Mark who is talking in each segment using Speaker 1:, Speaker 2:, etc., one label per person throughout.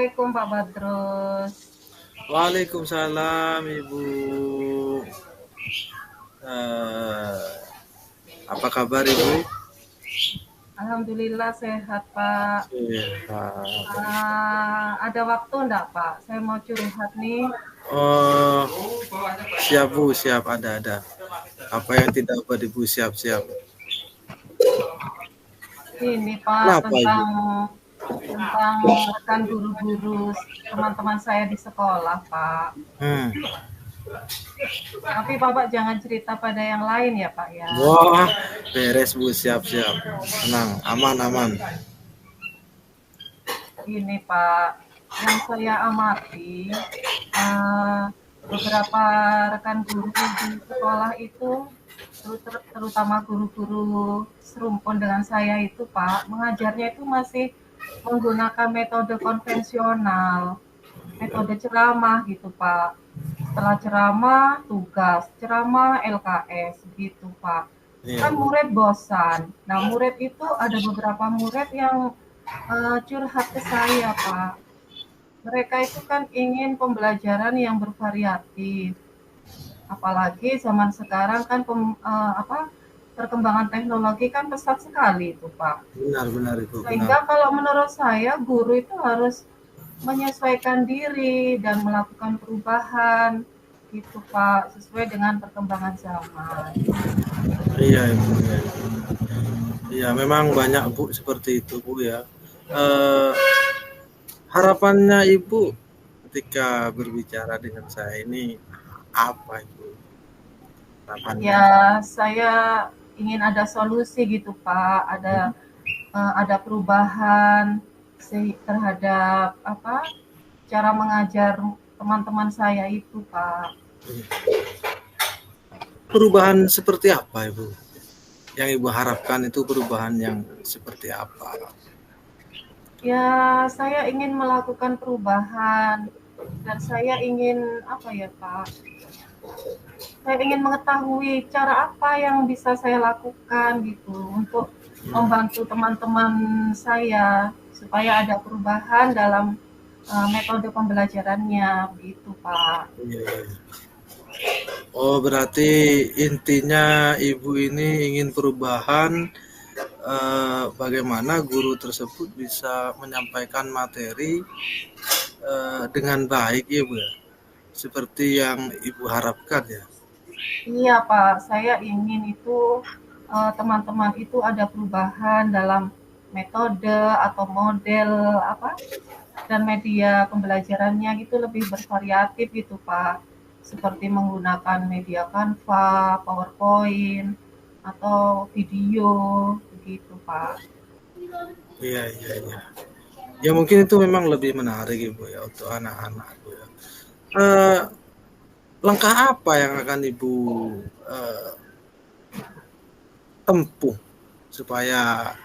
Speaker 1: Assalamualaikum Pak Badrus.
Speaker 2: Waalaikumsalam Ibu. Eh, apa kabar Ibu?
Speaker 1: Alhamdulillah sehat Pak.
Speaker 2: Sehat.
Speaker 1: Ada waktu enggak Pak? Saya mau curhat nih.
Speaker 2: Oh, siap Bu, siap ada. Apa yang tidak buat Ibu siap-siap.
Speaker 1: Ini Pak
Speaker 2: Kenapa Ibu?
Speaker 1: tentang rekan guru-guru teman-teman saya di sekolah Pak.
Speaker 2: Hmm.
Speaker 1: Tapi Bapak jangan cerita pada yang lain ya Pak ya.
Speaker 2: Wah, beres Bu, siap-siap. Tenang, aman.
Speaker 1: Ini Pak, yang saya amati beberapa rekan guru di sekolah itu terutama guru-guru serumpun dengan saya itu Pak, mengajarnya itu masih menggunakan metode konvensional, metode ceramah gitu Pak. Setelah ceramah, tugas, ceramah LKS gitu Pak.
Speaker 2: Iya
Speaker 1: Kan
Speaker 2: Bu.
Speaker 1: murid bosan. Nah, murid itu ada beberapa murid yang curhat ke saya Pak. Mereka itu kan ingin pembelajaran yang bervariatif. Apalagi zaman sekarang kan perkembangan teknologi kan pesat sekali itu Pak.
Speaker 2: Benar Ibu, benar.
Speaker 1: Sehingga kalau menurut saya guru itu harus menyesuaikan diri dan melakukan perubahan gitu Pak, sesuai dengan perkembangan zaman.
Speaker 2: Iya Ibu, iya. Iya, memang banyak Bu seperti itu Bu ya. Eh, Harapannya Ibu ketika berbicara dengan saya ini apa Ibu? Harapannya.
Speaker 1: Ya, saya ingin ada solusi gitu Pak, ada perubahan terhadap cara mengajar teman-teman saya itu Pak.
Speaker 2: Perubahan seperti apa Ibu? Yang Ibu harapkan itu perubahan yang seperti apa?
Speaker 1: Ya, saya ingin melakukan perubahan dan saya ingin apa ya Pak? Saya ingin mengetahui cara apa yang bisa saya lakukan gitu untuk membantu teman-teman saya supaya ada perubahan dalam metode pembelajarannya begitu Pak.
Speaker 2: Iya, iya. Oh, berarti intinya Ibu ini ingin perubahan bagaimana guru tersebut bisa menyampaikan materi dengan baik ya Bu ya. Seperti yang Ibu harapkan ya.
Speaker 1: Iya Pak, saya ingin itu teman-teman itu ada perubahan dalam metode atau model dan media pembelajarannya gitu lebih bervariatif gitu Pak. Seperti menggunakan media Canva, PowerPoint, atau video begitu Pak.
Speaker 2: Iya. Ya mungkin itu memang lebih menarik Ibu ya untuk anak-anak Bu ya. Eh, Langkah apa yang akan Ibu eh, tempuh supaya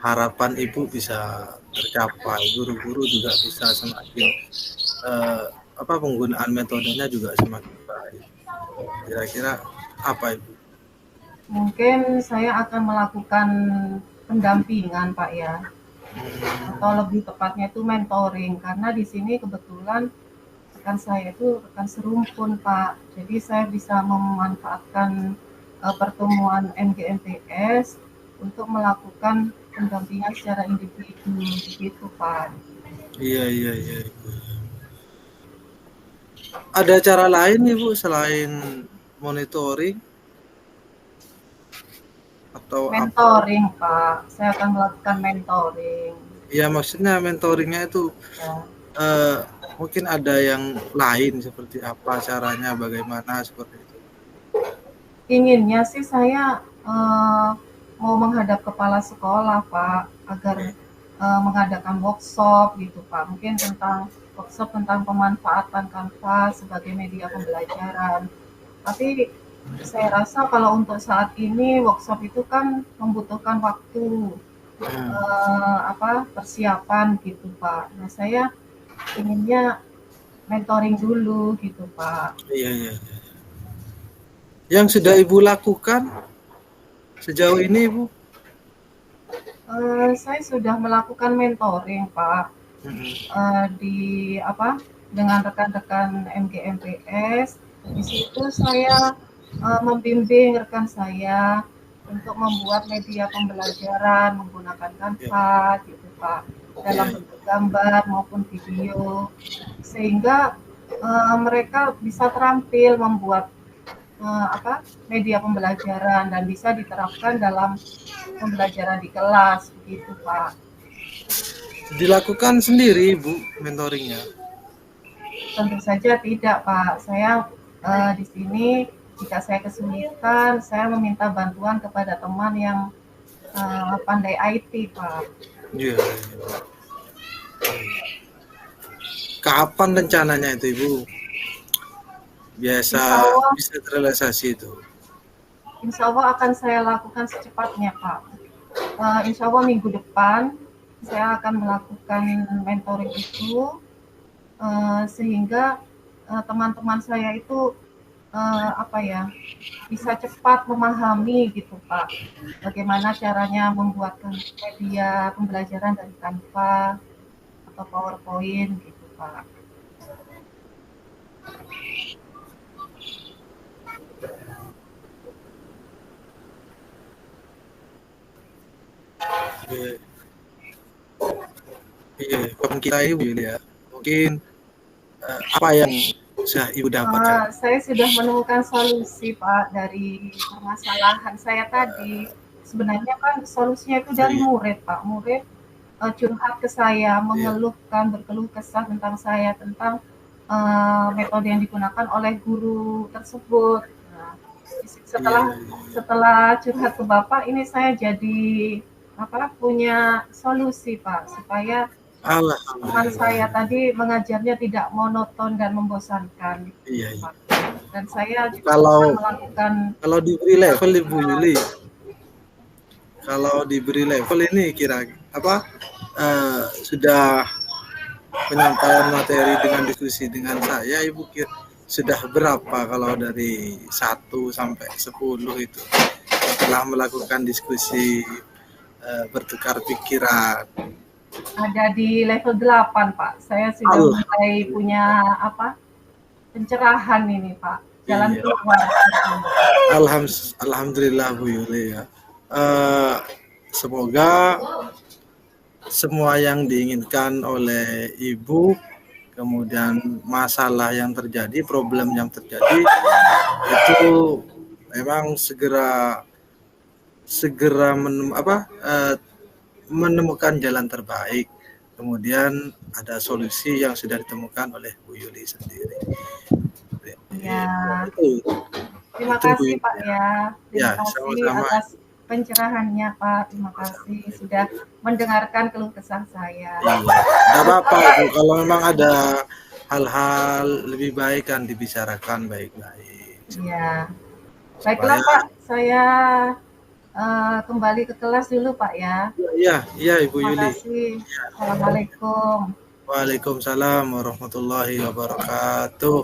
Speaker 2: harapan Ibu bisa tercapai, guru-guru juga bisa semakin eh, penggunaan metodenya juga semakin baik. Kira-kira apa Ibu?
Speaker 1: Mungkin saya akan melakukan pendampingan Pak ya, atau lebih tepatnya itu mentoring karena di sini kebetulan rekan saya itu rekan serumpun Pak. Jadi saya bisa memanfaatkan pertemuan MGMPS untuk melakukan pendampingan secara individu begitu Pak.
Speaker 2: Iya Ibu. Ada cara lain Ibu selain monitoring atau apa?
Speaker 1: Mentoring Pak, saya akan melakukan mentoring.
Speaker 2: Ya maksudnya mentoringnya itu
Speaker 1: Ya.
Speaker 2: eh, mungkin ada yang lain seperti apa caranya, bagaimana seperti itu.
Speaker 1: Inginnya sih saya mau menghadap kepala sekolah Pak, agar mengadakan workshop gitu Pak. Mungkin workshop tentang pemanfaatan Canva sebagai media pembelajaran. Tapi saya rasa kalau untuk saat ini workshop itu kan membutuhkan waktu persiapan gitu Pak. Nah saya inginnya mentoring dulu gitu Pak.
Speaker 2: Iya. Yang sudah Ibu lakukan sejauh ini Ibu?
Speaker 1: Saya sudah melakukan mentoring Pak. di apa dengan rekan-rekan MGMPS. Di situ saya membimbing rekan saya untuk membuat media pembelajaran menggunakan
Speaker 2: Ya,
Speaker 1: Canva gitu Pak, dalam
Speaker 2: ya,
Speaker 1: bentuk gambar maupun video, sehingga mereka bisa terampil membuat media pembelajaran dan bisa diterapkan dalam pembelajaran di kelas begitu Pak.
Speaker 2: dilakukan sendiri Ibu mentoringnya.
Speaker 1: Tentu saja tidak, Pak. Saya di sini jika saya kesulitan, saya meminta bantuan kepada teman yang pandai IT, Pak.
Speaker 2: Iya. Kapan rencananya itu Ibu biasa
Speaker 1: Insya Allah,
Speaker 2: bisa terrealisasi itu?
Speaker 1: insya Allah akan saya lakukan secepatnya, Pak. Insya Allah minggu depan saya akan melakukan mentoring itu, sehingga teman-teman saya itu apa ya, bisa cepat memahami gitu Pak, bagaimana caranya membuatkan media pembelajaran dari Canva atau PowerPoint gitu Pak.
Speaker 2: Iya, iya. Kapan kita Ibu ya, mungkin apa yang sudah Ibu dapatkan?
Speaker 1: Saya sudah menemukan solusi Pak dari permasalahan saya tadi. Sebenarnya kan solusinya itu dari
Speaker 2: Iya,
Speaker 1: murid Pak. Murid curhat ke saya,
Speaker 2: iya,
Speaker 1: mengeluhkan, berkeluh kesah tentang saya, tentang metode yang digunakan oleh guru tersebut. Nah,
Speaker 2: iya,
Speaker 1: setelah
Speaker 2: iya.
Speaker 1: setelah curhat ke Bapak, ini saya jadi punya solusi Pak, supaya teman
Speaker 2: Alhamdulillah.
Speaker 1: saya tadi mengajarnya tidak monoton dan membosankan
Speaker 2: Iya,
Speaker 1: gitu
Speaker 2: iya.
Speaker 1: Pak. Dan saya juga bisa
Speaker 2: Kalau
Speaker 1: melakukan
Speaker 2: kalau diberi level Ibu
Speaker 1: pendampingan.
Speaker 2: Yuli, kalau diberi level ini kira apa sudah penyampaian materi dengan diskusi dengan saya Ibu kira sudah berapa kalau dari 1 sampai 10 itu telah melakukan diskusi bertukar pikiran.
Speaker 1: Ada di level 8 Pak. Saya sudah
Speaker 2: Allah,
Speaker 1: mulai punya pencerahan ini Pak, jalan
Speaker 2: iya.
Speaker 1: keluar seperti ini.
Speaker 2: Alhamdulillah Bu Yuli ya. Eh, semoga semua yang diinginkan oleh Ibu, kemudian masalah yang terjadi, problem yang terjadi itu memang segera segera menemukan jalan terbaik. Kemudian ada solusi yang sudah ditemukan oleh Bu Yuli sendiri.
Speaker 1: Ya,
Speaker 2: Itu
Speaker 1: terima
Speaker 2: Bu
Speaker 1: kasih
Speaker 2: Yuli
Speaker 1: Pak
Speaker 2: ya.
Speaker 1: ya.
Speaker 2: Ya,
Speaker 1: Terima kasih
Speaker 2: sama-sama.
Speaker 1: atas pencerahannya Pak. Terima kasih sudah mendengarkan keluh kesah saya.
Speaker 2: Iya, nggak
Speaker 1: Jangan lupa
Speaker 2: apa-apa
Speaker 1: Pak.
Speaker 2: Ibu. Kalau memang ada hal-hal lebih baik kan dibicarakan baik-baik
Speaker 1: Ya, baiklah
Speaker 2: supaya
Speaker 1: Pak. Saya kembali ke kelas dulu Pak ya.
Speaker 2: iya iya Ibu
Speaker 1: Terima
Speaker 2: Yuli.
Speaker 1: kasih. Assalamualaikum.
Speaker 2: Waalaikumsalam warahmatullahi wabarakatuh.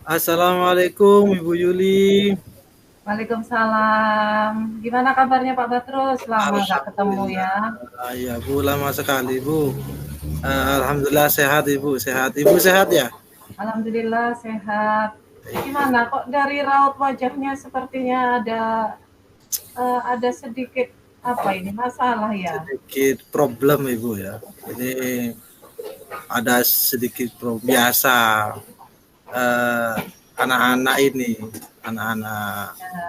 Speaker 2: Assalamualaikum Ibu Yuli.
Speaker 1: Waalaikumsalam. Gimana kabarnya Pak Batrus? Lama nggak ketemu
Speaker 2: Alhamdulillah.
Speaker 1: ya.
Speaker 2: Ya Bu, lama sekali Bu. Alhamdulillah sehat Ibu, sehat. Ibu sehat ya?
Speaker 1: Alhamdulillah sehat. Gimana kok dari raut wajahnya sepertinya ada sedikit ini masalah ya?
Speaker 2: Sedikit problem Ibu ya. Ini ada sedikit problem biasa. eh, anak-anak ini, anak-anak
Speaker 1: Ya.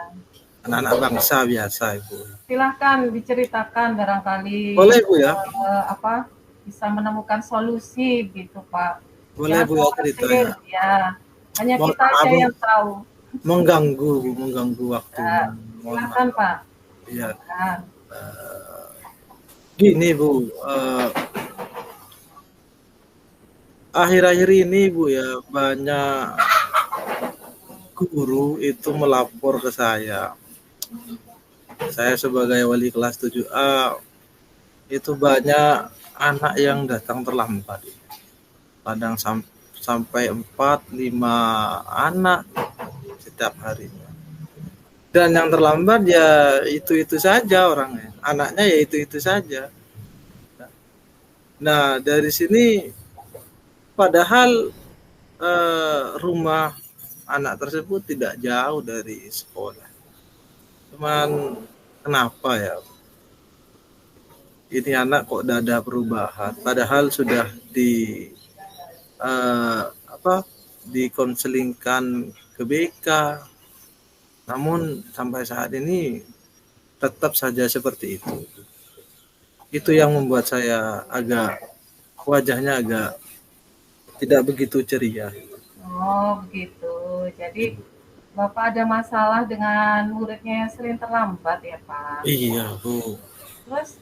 Speaker 2: anak-anak bangsa biasa Ibu.
Speaker 1: Silahkan diceritakan barangkali
Speaker 2: Boleh Bu ya?
Speaker 1: bisa menemukan solusi gitu Pak.
Speaker 2: Boleh
Speaker 1: Jangan
Speaker 2: Bu ya
Speaker 1: khawatir
Speaker 2: ceritanya.
Speaker 1: ya. Hanya
Speaker 2: Mohon
Speaker 1: kita
Speaker 2: maaf
Speaker 1: aja
Speaker 2: Bu,
Speaker 1: yang tahu.
Speaker 2: mengganggu Bu, mengganggu waktunya.
Speaker 1: Ya,
Speaker 2: Mohon
Speaker 1: silahkan
Speaker 2: maaf.
Speaker 1: Pak.
Speaker 2: Iya.
Speaker 1: Silahkan.
Speaker 2: Gini Bu, akhir-akhir ini Bu ya banyak guru itu melapor ke saya. Saya sebagai wali kelas 7A itu banyak anak yang datang terlambat. Kadang sampai 4-5 anak setiap harinya. Dan yang terlambat ya itu saja orangnya. Anaknya ya itu saja. Nah, dari sini padahal rumah anak tersebut tidak jauh dari sekolah. Cuman kenapa ya? Ini anak kok tidak ada perubahan. Padahal sudah eh, apa dikonselingkan ke BK. Namun sampai saat ini tetap saja seperti itu. Itu yang membuat saya wajahnya agak tidak begitu ceria.
Speaker 1: Oh, begitu. Jadi Bapak ada masalah dengan muridnya yang sering terlambat ya, Pak?
Speaker 2: Iya, Bu.
Speaker 1: Terus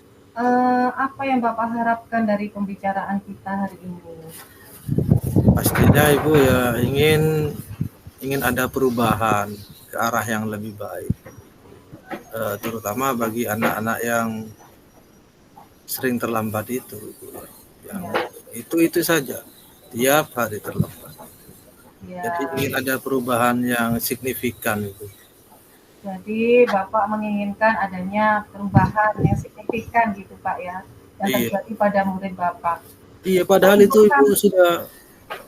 Speaker 1: apa yang Bapak harapkan dari pembicaraan kita hari ini?
Speaker 2: Pastinya Ibu ya ingin ada perubahan ke arah yang lebih baik. Terutama bagi anak-anak yang sering terlambat itu. Yang itu saja. Tiap hari terlambat.
Speaker 1: Ya,
Speaker 2: Jadi ingin ada perubahan yang signifikan itu.
Speaker 1: jadi Bapak menginginkan adanya perubahan yang signifikan gitu, Pak ya, yang
Speaker 2: Iya.
Speaker 1: terjadi pada murid Bapak.
Speaker 2: Iya, padahal itu Ibu sudah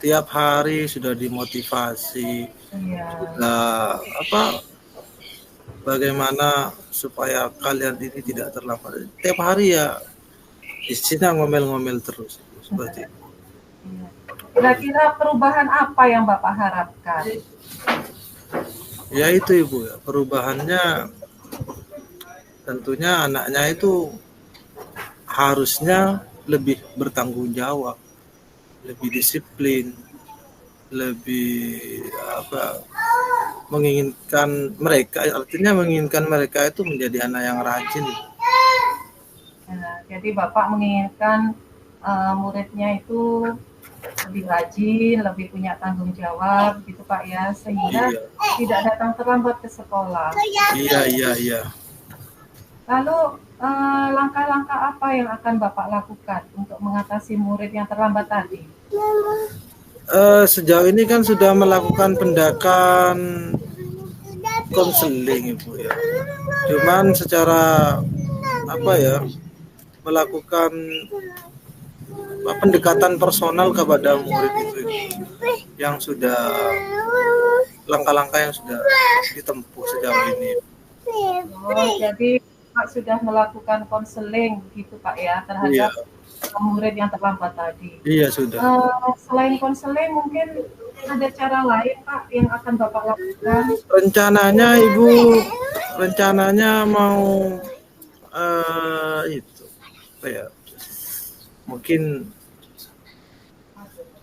Speaker 2: tiap hari sudah dimotivasi,
Speaker 1: Iya.
Speaker 2: sudah bagaimana supaya kalian ini tidak terlambat. Tiap hari ya isinya ngomel-ngomel terus seperti itu.
Speaker 1: Iya. Kira-kira perubahan apa yang Bapak harapkan?
Speaker 2: Ya itu Ibu ya, perubahannya tentunya anaknya itu harusnya lebih bertanggung jawab, lebih disiplin, lebih menginginkan mereka itu menjadi anak yang rajin.
Speaker 1: Jadi Bapak menginginkan muridnya itu lebih rajin, lebih punya tanggung jawab gitu Pak ya, sehingga tidak datang terlambat ke sekolah.
Speaker 2: Iya.
Speaker 1: Lalu langkah-langkah apa yang akan Bapak lakukan untuk mengatasi murid yang terlambat tadi?
Speaker 2: Sejauh ini kan sudah melakukan pendakan konseling Ibu ya. Cuman secara melakukan pendekatan personal kepada murid itu yang sudah langkah-langkah yang sudah ditempuh sejauh ini.
Speaker 1: Oh, jadi Pak sudah melakukan konseling gitu Pak ya terhadap murid yang terlambat tadi.
Speaker 2: Iya sudah.
Speaker 1: Selain konseling mungkin ada cara lain Pak yang akan Bapak lakukan?
Speaker 2: Rencananya mau mungkin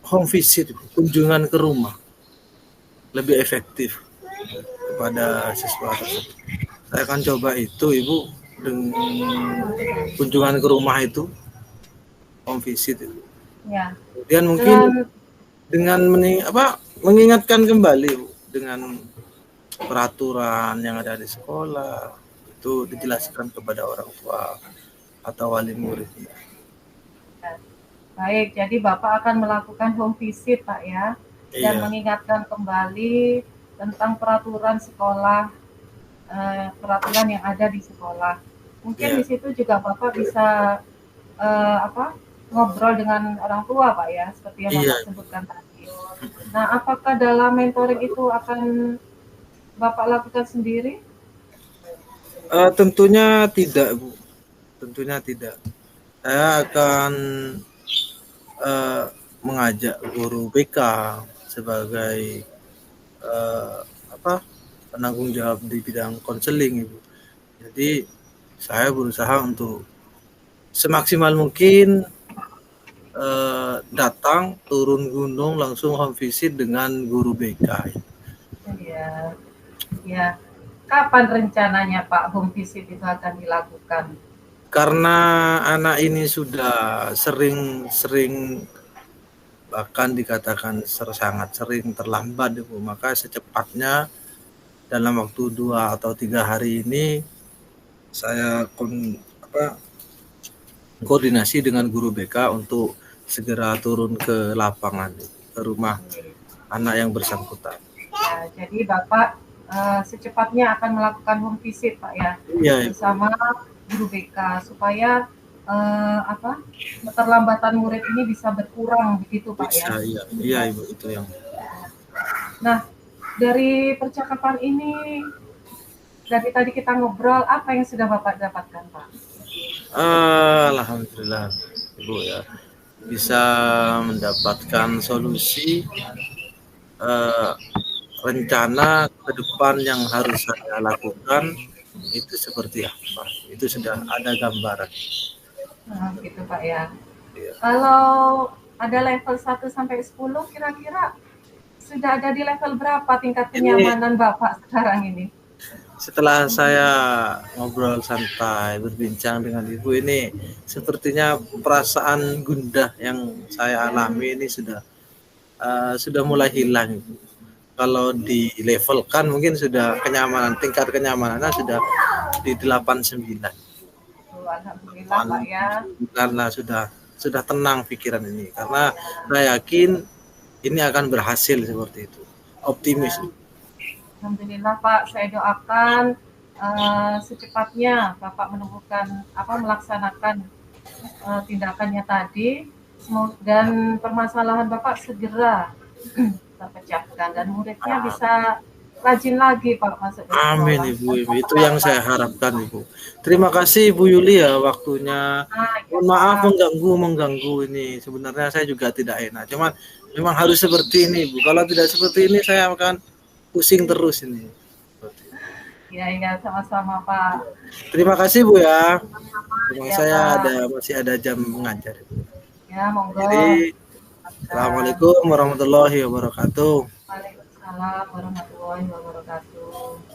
Speaker 2: home visit, kunjungan ke rumah lebih efektif kepada siswa tersebut. Saya akan coba itu Ibu dengan kunjungan ke rumah itu, home visit itu.
Speaker 1: Ya.
Speaker 2: Kemudian mungkin dengan mengingatkan kembali Bu, dengan peraturan yang ada di sekolah itu dijelaskan kepada orang tua atau wali murid.
Speaker 1: Baik, jadi Bapak akan melakukan home visit Pak ya, dan mengingatkan kembali tentang peraturan sekolah, peraturan yang ada di sekolah. Mungkin di situ juga Bapak bisa ngobrol dengan orang tua Pak ya, seperti yang Bapak sebutkan tadi. Nah, apakah dalam mentoring itu akan Bapak lakukan sendiri?
Speaker 2: Tentunya tidak Bu, tentunya tidak. Saya akan mengajak guru BK sebagai penanggung jawab di bidang konseling Ibu. Jadi saya berusaha untuk semaksimal mungkin datang turun gunung langsung home visit dengan guru BK.
Speaker 1: Ya. Kapan rencananya Pak home visit itu akan dilakukan?
Speaker 2: Karena anak ini sudah sering bahkan dikatakan sangat sering terlambat Ibu, maka secepatnya dalam waktu 2 atau 3 hari ini saya koordinasi dengan guru BK untuk segera turun ke lapangan, ke rumah anak yang bersangkutan.
Speaker 1: Ya, jadi Bapak secepatnya akan melakukan home visit Pak ya,
Speaker 2: Iya, Ibu.
Speaker 1: bersama guru BK supaya keterlambatan murid ini bisa berkurang begitu Pak ya.
Speaker 2: Bisa, iya, iya Ibu, itu yang.
Speaker 1: Nah, dari percakapan ini, dari tadi kita ngobrol, apa yang sudah Bapak dapatkan Pak?
Speaker 2: Alhamdulillah Ibu ya, bisa mendapatkan solusi rencana ke depan yang harus saya lakukan itu seperti apa. Itu sudah ada gambaran.
Speaker 1: Nah, gitu Pak ya.
Speaker 2: Ya.
Speaker 1: Kalau ada level 1 sampai 10 kira-kira sudah ada di level berapa tingkat kenyamanan Bapak sekarang ini?
Speaker 2: Setelah saya ngobrol santai, berbincang dengan Ibu ini, sepertinya perasaan gundah yang saya alami ini sudah mulai hilang. Kalau di level kan mungkin sudah tingkat kenyamanannya sudah di 89.
Speaker 1: Alhamdulillah Pak ya.
Speaker 2: Karena sudah tenang pikiran ini, karena saya yakin ini akan berhasil seperti itu. Optimis.
Speaker 1: Alhamdulillah Pak, saya doakan secepatnya Bapak melaksanakan tindakannya tadi, dan permasalahan Bapak segera terpecahkan dan muridnya bisa rajin lagi Pak masuk ke sekolah.
Speaker 2: Amin Ibu, itu yang saya harapkan Ibu. Terima kasih Ibu Yuli ya waktunya. Mohon maaf mengganggu ini. Sebenarnya saya juga tidak enak. Cuman memang harus seperti ini Ibu. Kalau tidak seperti ini saya akan pusing terus ini.
Speaker 1: Iya, sama-sama Pak.
Speaker 2: Terima kasih Bu ya. Saya masih ada jam mengajar.
Speaker 1: Ya, monggo.
Speaker 2: Jadi, Assalamualaikum warahmatullahi wabarakatuh.
Speaker 1: Waalaikumsalam warahmatullahi wabarakatuh.